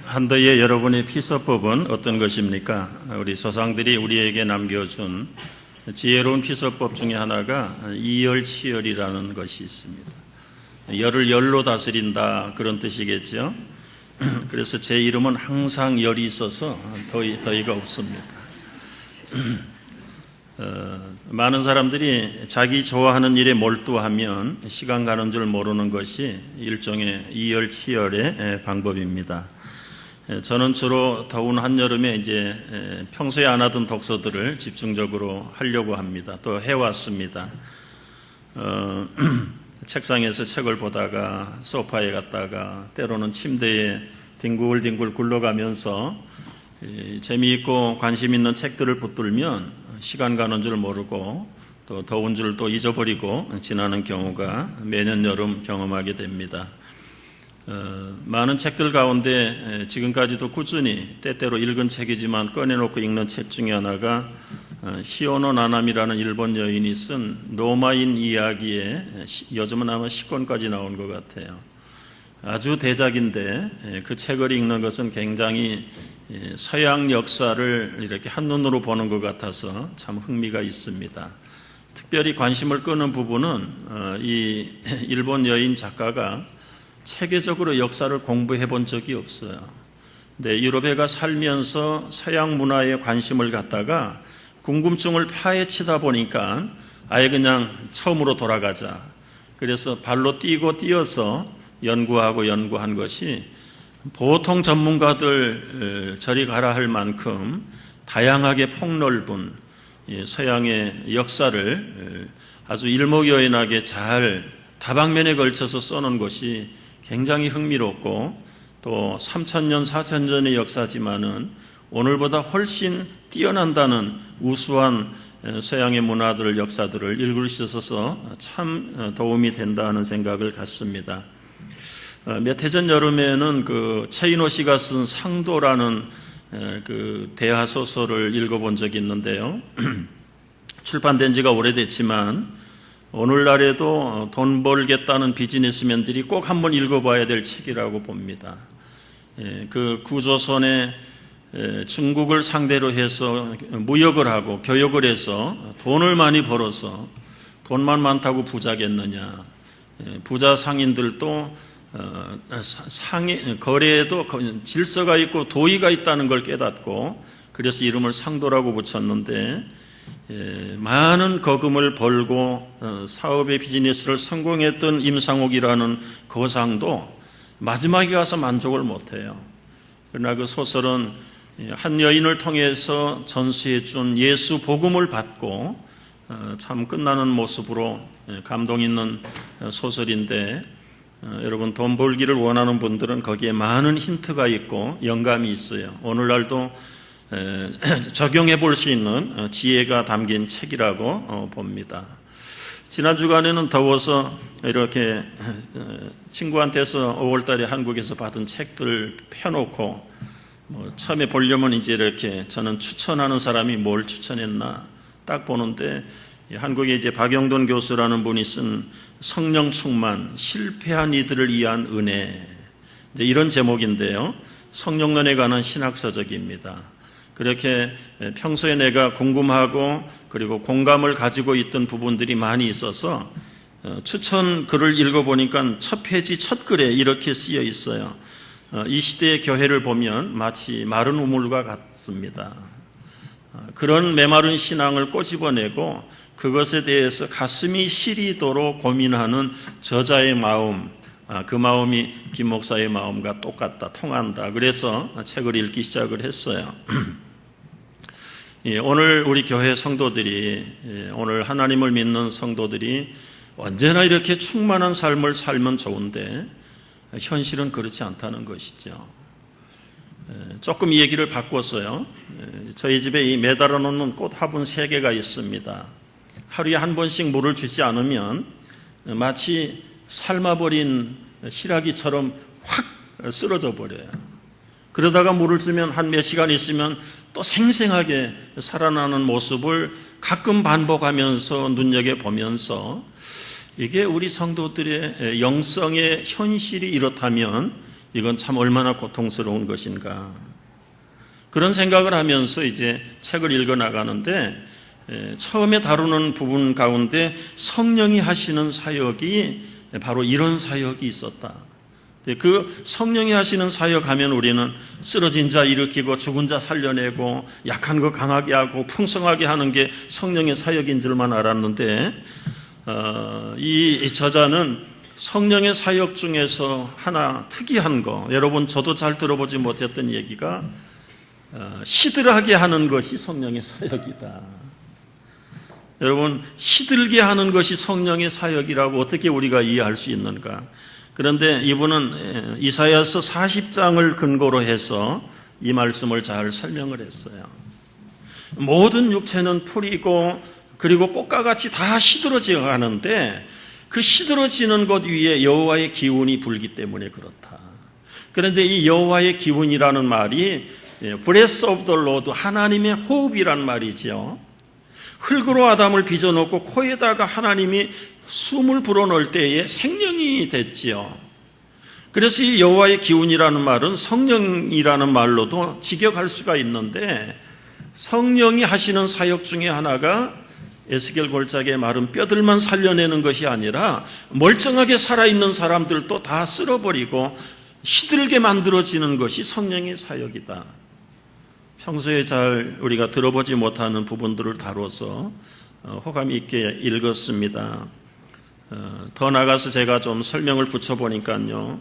한더의 여러분의 피서법은 어떤 것입니까? 우리 조상들이 우리에게 남겨준 지혜로운 피서법 중에 하나가 이열치열이라는 것이 있습니다. 열을 열로 다스린다, 그런 뜻이겠죠. 그래서 제 이름은 항상 열이 있어서 더위가 없습니다. 많은 사람들이 자기 좋아하는 일에 몰두하면 시간 가는 줄 모르는 것이 일종의 이열치열의 방법입니다. 저는 주로 더운 한여름에 이제 평소에 안 하던 독서들을 집중적으로 하려고 합니다. 또 해왔습니다. 책상에서 책을 보다가 소파에 갔다가 때로는 침대에 뒹굴뒹굴 굴러가면서 재미있고 관심 있는 책들을 붙들면 시간 가는 줄 모르고 또 더운 줄 또 잊어버리고 지나는 경우가 매년 여름 경험하게 됩니다. 많은 책들 가운데 지금까지도 꾸준히 때때로 읽은 책이지만 꺼내놓고 읽는 책 중에 하나가 히오노 나나미라는 일본 여인이 쓴 로마인 이야기에 요즘은 아마 10권까지 나온 것 같아요. 아주 대작인데 그 책을 읽는 것은 굉장히 서양 역사를 이렇게 한눈으로 보는 것 같아서 참 흥미가 있습니다. 특별히 관심을 끄는 부분은 이 일본 여인 작가가 체계적으로 역사를 공부해 본 적이 없어요. 근데 유럽에가 살면서 서양 문화에 관심을 갖다가 궁금증을 파헤치다 보니까 아예 그냥 처음으로 돌아가자. 그래서 발로 뛰어서 연구한 것이 보통 전문가들 저리 가라 할 만큼 다양하게 폭넓은 서양의 역사를 아주 일목요연하게 잘 다방면에 걸쳐서 써놓은 것이 굉장히 흥미롭고 또 3,000년, 4,000년의 역사지만은 오늘보다 훨씬 뛰어난다는 우수한 서양의 문화들, 역사들을 읽을 수 있어서 참 도움이 된다는 생각을 갖습니다. 몇 해 전 여름에는 그 최인호 씨가 쓴 상도라는 그 대하 소설을 읽어본 적이 있는데요. 출판된 지가 오래됐지만 오늘날에도 돈 벌겠다는 비즈니스맨들이 꼭 한번 읽어봐야 될 책이라고 봅니다. 그 구조선에 중국을 상대로 해서 무역을 하고 교역을 해서 돈을 많이 벌어서 돈만 많다고 부자겠느냐. 부자 상인들도 거래에도 질서가 있고 도의가 있다는 걸 깨닫고 그래서 이름을 상도라고 붙였는데 많은 거금을 벌고 사업의 비즈니스를 성공했던 임상옥이라는 거상도 마지막에 가서 만족을 못해요. 그러나 그 소설은 한 여인을 통해서 전수해 준 예수 복음을 받고 참 끝나는 모습으로 감동 있는 소설인데 여러분 돈 벌기를 원하는 분들은 거기에 많은 힌트가 있고 영감이 있어요. 오늘날도 적용해 볼 수 있는 지혜가 담긴 책이라고 봅니다. 지난 주간에는 더워서 이렇게 친구한테서 5월달에 한국에서 받은 책들 펴놓고 처음에 보려면 이제 이렇게 저는 추천하는 사람이 뭘 추천했나 딱 보는데 한국에 이제 박영돈 교수라는 분이 쓴 성령 충만, 실패한 이들을 위한 은혜, 이제 이런 제목인데요. 성령론에 관한 신학서적입니다. 그렇게 평소에 내가 궁금하고 그리고 공감을 가지고 있던 부분들이 많이 있어서 추천 글을 읽어보니까 첫 페이지 첫 글에 이렇게 쓰여 있어요. 이 시대의 교회를 보면 마치 마른 우물과 같습니다. 그런 메마른 신앙을 꼬집어내고 그것에 대해서 가슴이 시리도록 고민하는 저자의 마음, 그 마음이 김 목사의 마음과 똑같다, 통한다. 그래서 책을 읽기 시작을 했어요. 오늘 우리 교회 성도들이, 오늘 하나님을 믿는 성도들이 언제나 이렇게 충만한 삶을 살면 좋은데 현실은 그렇지 않다는 것이죠. 조금 이 얘기를 바꿨어요. 저희 집에 이 매달아 놓는 꽃 화분 3개가 있습니다. 하루에 한 번씩 물을 주지 않으면 마치 삶아버린 시라기처럼 확 쓰러져 버려요. 그러다가 물을 주면 한 몇 시간 있으면 또 생생하게 살아나는 모습을 가끔 반복하면서 눈여겨보면서 이게 우리 성도들의 영성의 현실이 이렇다면 이건 참 얼마나 고통스러운 것인가. 그런 생각을 하면서 이제 책을 읽어 나가는데 처음에 다루는 부분 가운데 성령이 하시는 사역이 바로 이런 사역이 있었다. 그 성령이 하시는 사역하면 우리는 쓰러진 자 일으키고 죽은 자 살려내고 약한 거 강하게 하고 풍성하게 하는 게 성령의 사역인 줄만 알았는데 이 저자는 성령의 사역 중에서 하나 특이한 거, 여러분 저도 잘 들어보지 못했던 얘기가 시들하게 하는 것이 성령의 사역이다. 여러분, 시들게 하는 것이 성령의 사역이라고 어떻게 우리가 이해할 수 있는가? 그런데 이분은 이사야서 40장을 근거로 해서 이 말씀을 잘 설명을 했어요. 모든 육체는 풀이고 그리고 꽃과 같이 다 시들어져 가는데 그 시들어지는 것 위에 여호와의 기운이 불기 때문에 그렇다. 그런데 이 여호와의 기운이라는 말이 breath of the Lord, 하나님의 호흡이란 말이죠. 흙으로 아담을 빚어놓고 코에다가 하나님이 숨을 불어넣을 때에 생명이 됐지요. 그래서 이 여호와의 기운이라는 말은 성령이라는 말로도 직역할 수가 있는데 성령이 하시는 사역 중에 하나가 에스겔 골짜기의 마른 뼈들만 살려내는 것이 아니라 멀쩡하게 살아있는 사람들도 다 쓸어버리고 시들게 만들어지는 것이 성령의 사역이다. 평소에 잘 우리가 들어보지 못하는 부분들을 다뤄서 호감 있게 읽었습니다. 더 나아가서 제가 좀 설명을 붙여보니까요,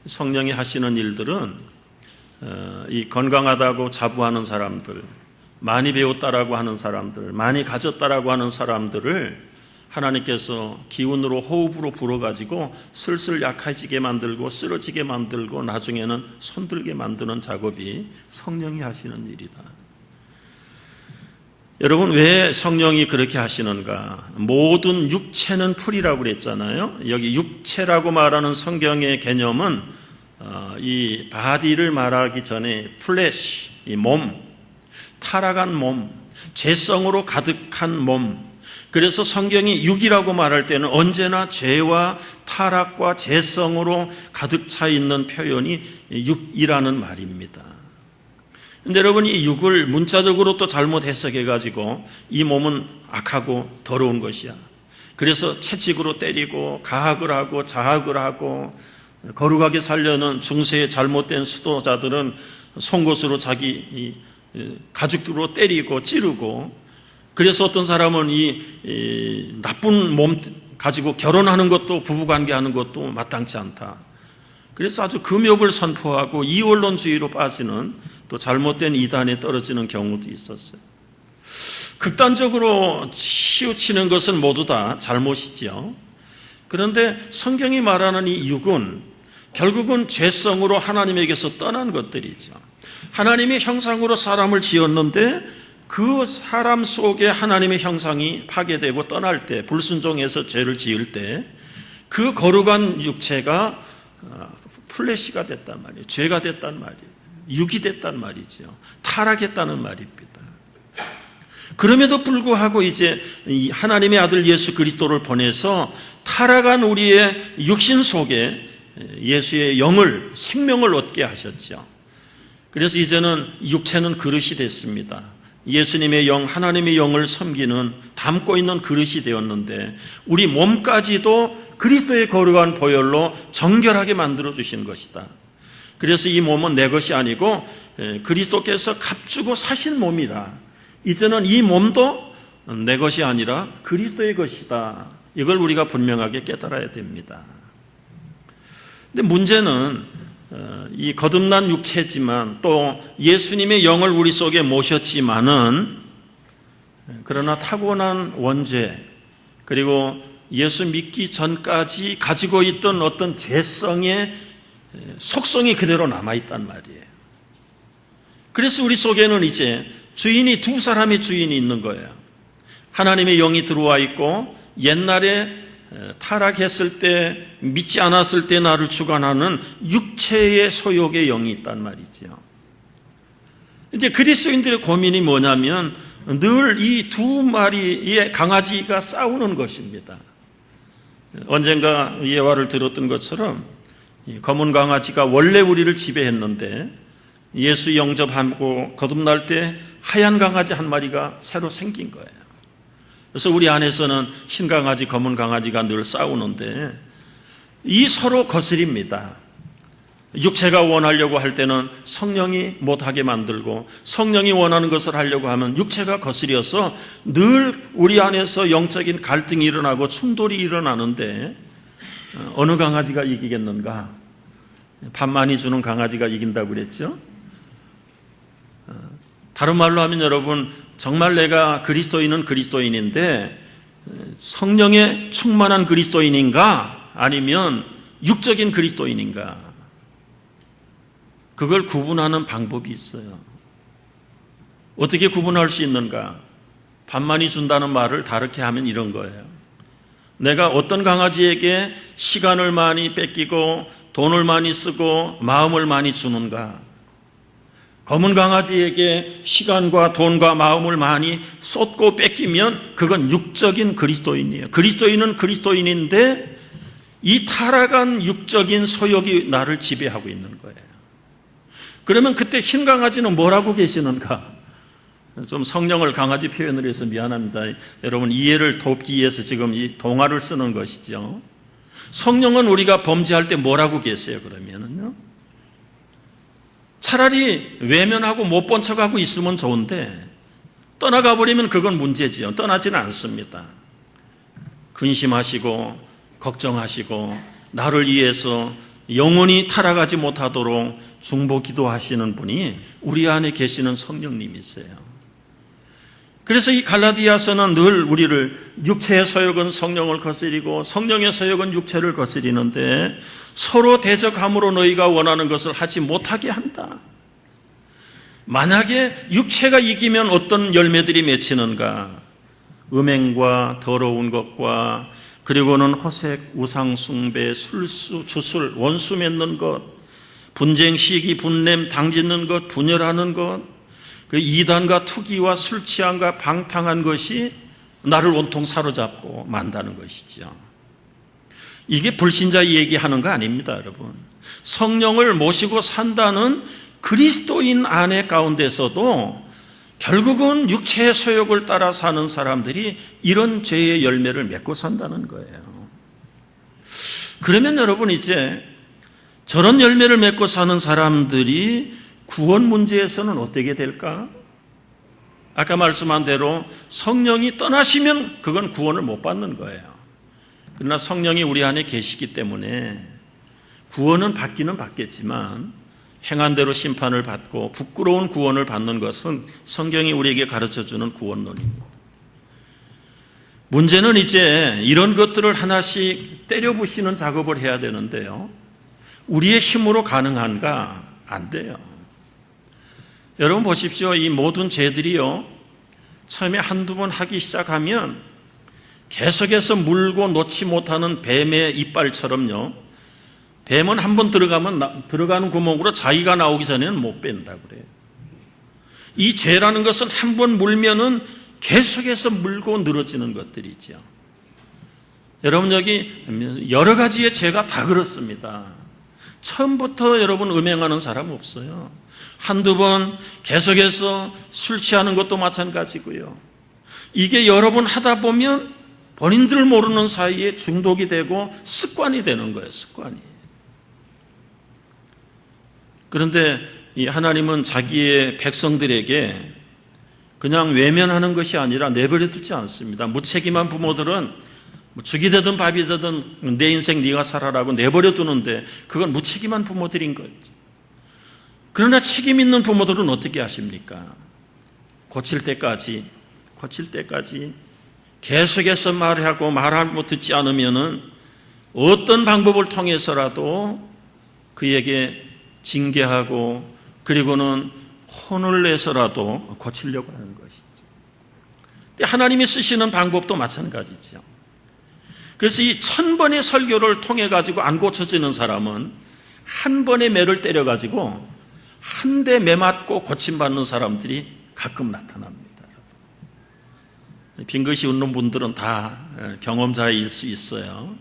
성령이 하시는 일들은 이 건강하다고 자부하는 사람들, 많이 배웠다라고 하는 사람들, 많이 가졌다라고 하는 사람들을 하나님께서 기운으로 호흡으로 불어가지고 슬슬 약해지게 만들고 쓰러지게 만들고 나중에는 손들게 만드는 작업이 성령이 하시는 일이다. 여러분, 왜 성령이 그렇게 하시는가? 모든 육체는 풀이라고 그랬잖아요. 여기 육체라고 말하는 성경의 개념은 이 바디를 말하기 전에 플래시, 이 몸, 타락한 몸, 죄성으로 가득한 몸. 그래서 성경이 육이라고 말할 때는 언제나 죄와 타락과 죄성으로 가득 차 있는 표현이 육이라는 말입니다. 근데 여러분, 이 육을 문자적으로 또 잘못 해석해가지고 이 몸은 악하고 더러운 것이야. 그래서 채찍으로 때리고 가학을 하고 자학을 하고 거룩하게 살려는 중세의 잘못된 수도자들은 송곳으로 자기 가죽으로 때리고 찌르고, 그래서 어떤 사람은 이 나쁜 몸 가지고 결혼하는 것도 부부관계하는 것도 마땅치 않다. 그래서 아주 금욕을 선포하고 이원론주의로 빠지는 또 잘못된 이단에 떨어지는 경우도 있었어요. 극단적으로 치우치는 것은 모두 다 잘못이지요. 그런데 성경이 말하는 이 육은 결국은 죄성으로 하나님에게서 떠난 것들이죠. 하나님의 형상으로 사람을 지었는데 그 사람 속에 하나님의 형상이 파괴되고 떠날 때, 불순종해서 죄를 지을 때 그 거룩한 육체가 플래시가 됐단 말이에요. 죄가 됐단 말이에요. 육이 됐단 말이죠. 타락했다는 말입니다. 그럼에도 불구하고 이제 하나님의 아들 예수 그리스도를 보내서 타락한 우리의 육신 속에 예수의 영을, 생명을 얻게 하셨죠. 그래서 이제는 육체는 그릇이 됐습니다. 예수님의 영, 하나님의 영을 섬기는, 담고 있는 그릇이 되었는데 우리 몸까지도 그리스도의 거룩한 보혈로 정결하게 만들어주신 것이다. 그래서 이 몸은 내 것이 아니고 그리스도께서 값주고 사신 몸이다. 이제는 이 몸도 내 것이 아니라 그리스도의 것이다. 이걸 우리가 분명하게 깨달아야 됩니다. 근데 문제는 이 거듭난 육체지만 또 예수님의 영을 우리 속에 모셨지만은, 그러나 타고난 원죄 그리고 예수 믿기 전까지 가지고 있던 어떤 죄성의 속성이 그대로 남아있단 말이에요. 그래서 우리 속에는 이제 주인이, 두 사람의 주인이 있는 거예요. 하나님의 영이 들어와 있고 옛날에 타락했을 때, 믿지 않았을 때 나를 주관하는 육체의 소욕의 영이 있단 말이죠. 이제 그리스도인들의 고민이 뭐냐면 늘 이 두 마리의 강아지가 싸우는 것입니다. 언젠가 예화를 들었던 것처럼 이 검은 강아지가 원래 우리를 지배했는데 예수 영접하고 거듭날 때 하얀 강아지 한 마리가 새로 생긴 거예요. 그래서 우리 안에서는 흰 강아지, 검은 강아지가 늘 싸우는데 이 서로 거스립니다. 육체가 원하려고 할 때는 성령이 못하게 만들고 성령이 원하는 것을 하려고 하면 육체가 거스려서 늘 우리 안에서 영적인 갈등이 일어나고 충돌이 일어나는데 어느 강아지가 이기겠는가? 밥 많이 주는 강아지가 이긴다고 그랬죠? 다른 말로 하면 여러분, 정말 내가 그리스도인은 그리스도인인데 성령에 충만한 그리스도인인가? 아니면 육적인 그리스도인인가? 그걸 구분하는 방법이 있어요. 어떻게 구분할 수 있는가? 밥 많이 준다는 말을 다르게 하면 이런 거예요. 내가 어떤 강아지에게 시간을 많이 뺏기고 돈을 많이 쓰고 마음을 많이 주는가? 검은 강아지에게 시간과 돈과 마음을 많이 쏟고 뺏기면 그건 육적인 그리스도인이에요. 그리스도인은 그리스도인인데 이 타락한 육적인 소욕이 나를 지배하고 있는 거예요. 그러면 그때 흰 강아지는 뭐라고 계시는가? 좀 성령을 강아지 표현을 해서 미안합니다. 여러분 이해를 돕기 위해서 지금 이 동화를 쓰는 것이죠. 성령은 우리가 범죄할 때 뭐라고 계세요? 그러면은요, 차라리 외면하고 못 본 척하고 있으면 좋은데 떠나가 버리면 그건 문제지요. 떠나지는 않습니다. 근심하시고 걱정하시고 나를 위해서 영원히 타락하지 못하도록 중보 기도하시는 분이 우리 안에 계시는 성령님이세요. 그래서 이 갈라디아서는 늘 우리를 육체의 서욕은 성령을 거스리고 성령의 서욕은 육체를 거스리는데 서로 대적함으로 너희가 원하는 것을 하지 못하게 한다. 만약에 육체가 이기면 어떤 열매들이 맺히는가? 음행과 더러운 것과 그리고는 호색, 우상 숭배, 술수, 주술, 원수 맺는 것, 분쟁, 시기, 분냄, 당짓는 것, 분열하는 것, 그 이단과 투기와 술 취함과 방탕한 것이 나를 온통 사로잡고 만다는 것이죠. 이게 불신자 얘기하는 거 아닙니다, 여러분. 성령을 모시고 산다는 그리스도인 안에 가운데서도 결국은 육체의 소욕을 따라 사는 사람들이 이런 죄의 열매를 맺고 산다는 거예요. 그러면 여러분 이제 저런 열매를 맺고 사는 사람들이 구원 문제에서는 어떻게 될까? 아까 말씀한 대로 성령이 떠나시면 그건 구원을 못 받는 거예요. 그러나 성령이 우리 안에 계시기 때문에 구원은 받기는 받겠지만 행한 대로 심판을 받고 부끄러운 구원을 받는 것은 성경이 우리에게 가르쳐주는 구원론입니다. 문제는 이제 이런 것들을 하나씩 때려부시는 작업을 해야 되는데요, 우리의 힘으로 가능한가? 안 돼요. 여러분 보십시오. 이 모든 죄들이요, 처음에 한두 번 하기 시작하면 계속해서 물고 놓지 못하는 뱀의 이빨처럼요, 뱀은 한 번 들어가는 구멍으로 자기가 나오기 전에는 못 뺀다고 그래요. 이 죄라는 것은 한 번 물면은 계속해서 물고 늘어지는 것들이죠. 여러분 여기 여러 가지의 죄가 다 그렇습니다. 처음부터 여러분 음행하는 사람 없어요. 한두 번 계속해서 술 취하는 것도 마찬가지고요. 이게 여러 번 하다 보면 본인들 모르는 사이에 중독이 되고 습관이 되는 거예요. 습관이. 그런데 이 하나님은 자기의 백성들에게 그냥 외면하는 것이 아니라 내버려 두지 않습니다. 무책임한 부모들은 죽이 되든 밥이 되든 내 인생 네가 살아라고 내버려 두는데 그건 무책임한 부모들인 거죠. 그러나 책임 있는 부모들은 어떻게 하십니까? 고칠 때까지 계속해서 말하고 말하고 듣지 않으면은 어떤 방법을 통해서라도 그에게 징계하고 그리고는 혼을 내서라도 고치려고 하는 것이죠. 하나님이 쓰시는 방법도 마찬가지죠. 그래서 이 1000번의 설교를 통해 가지고 안 고쳐지는 사람은 한 번의 매를 때려 가지고 한 대 매 맞고 고침받는 사람들이 가끔 나타납니다. 빙긋이 웃는 분들은 다 경험자일 수 있어요.